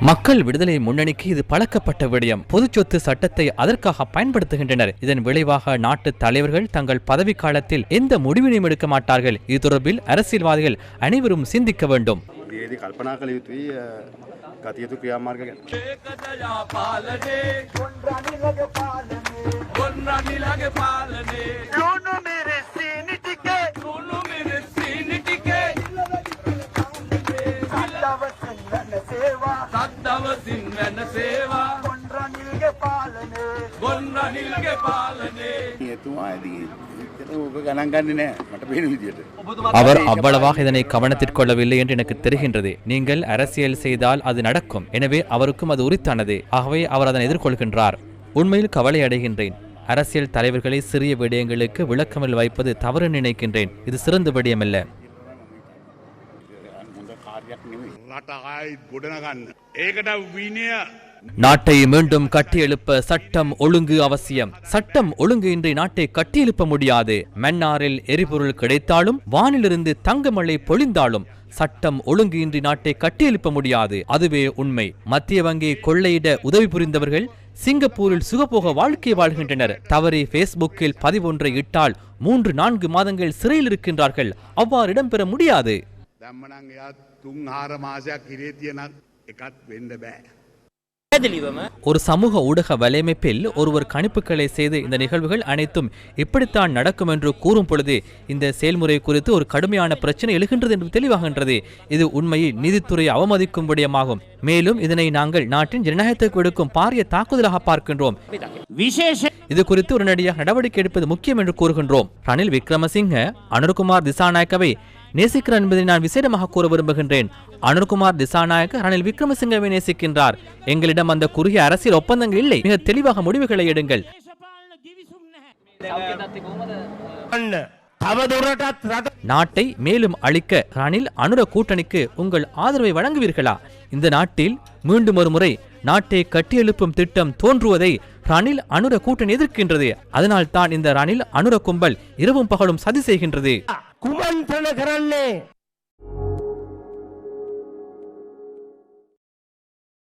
மக்கள் விடுதலை முன்னணிக்கு இது பழக்கப்பட்ட விடயம். பொது சொத்து சட்டத்தை அதற்காக பயன்படுத்துகின்றனர். இதன் விளைவாக நாட்டு தலைவர்கள் தங்கள் பதவி காலத்தில் எந்த முடிவினையும் எடுக்க மாட்டார்கள். இது தொடர்பில் அரசியல்வாதிகள் அனைவரும் சிந்திக்க வேண்டும். அவர் அவ்வளவாக இதனை கவனத்திற்கொள்ளவில்லை என்று எனக்கு தெரிகின்றது. நீங்கள் அரசியல் செய்தால் அது நடக்கும். எனவே அவருக்கும் அது உரித்தானது. ஆகவே அவர் அதனை எதிர்கொள்கின்றார். உண்மையில் கவலை அடைகின்றேன். அரசியல் தலைவர்களை சிறிய விடயங்களுக்கு விளக்கமில் வைப்பது தவறு நினைக்கின்றேன். இது சிறந்த விடயமல்ல. நாட்டை மீண்டும் கட்டியெழுப்ப சட்டம் ஒழுங்கு அவசியம். சட்டம் ஒழுங்கு இன்றி நாட்டை கட்டியெழுப்ப முடியாது. மன்னாரில் எரிபொருள் கிடைத்தாலும் வானிலிருந்து தங்கமழை பொழிந்தாலும் சட்டம் ஒழுங்கு இன்றி நாட்டை கட்டியெழுப்ப முடியாது. அதுவே உண்மை. மத்திய வங்கி கொள்ளையிட உதவி புரிந்தவர்கள் சிங்கப்பூரில் சுகபோக வாழ்க்கை வாழ்கின்றனர். தவறி பேஸ்புக்கில் பதிவொன்றை இட்டால் 3-4 மாதங்கள் சிறையில் இருக்கின்றார்கள். அவ்வாறு இடம்பெற முடியாது. ஒரு சமூக ஊடக வலையமைப்பில் ஒருவர் கணிப்புகளை செய்து இந்த நிகழ்வுகள் அனைத்தும் இப்படித்தான் நடக்கும் என்று கூறும் பொழுது இந்த செயல்முறை குறித்து ஒரு கடுமையான பிரச்சனை எழுகின்றது என்று தெளிவாகின்றது. இது உண்மையில் நீதித்துறை அவமதிக்கும் விடயமாகும். மேலும் இதனை நாங்கள் நாட்டின் ஜனநாயகத்துக்கு எடுக்கும் பாரிய தாக்குதலாக பார்க்கின்றோம். இது குறித்து உடனடியாக நடவடிக்கை எடுப்பது முக்கியம் என்று கூறுகின்றோம். ரணில் விக்ரமசிங்க அனுர்குமார் திசாநாயக்கவை நேசிக்கிறார் என்பதை நான் விசேடமாக கூற விரும்புகின்றேன். அனுர்குமார் திசாநாயக்க ரணில் விக்ரமசிங்கவை நேசிக்கின்றார். எங்களிடம் அந்த குறுகிய அரசியல் ஒப்பந்தங்கள் இல்லை. மிக தெளிவாக முடிவுகளை எடுங்கள். நாட்டை மேலும் அழிக்க ரணில் அனுர கூட்டணிக்கு உங்கள் ஆதரவை வழங்குவீர்களா? இந்த நாட்டில் மீண்டும் ஒரு முறை நாட்டை கட்டியெழுப்பும் திட்டம் தோன்றுவதை ரணில் அனுர கூட்டணி எதிர்க்கின்றது. அதனால் தான் இந்த ரணில் அனுர கும்பல் இரவும் பகலும் சதி செய்கின்றது.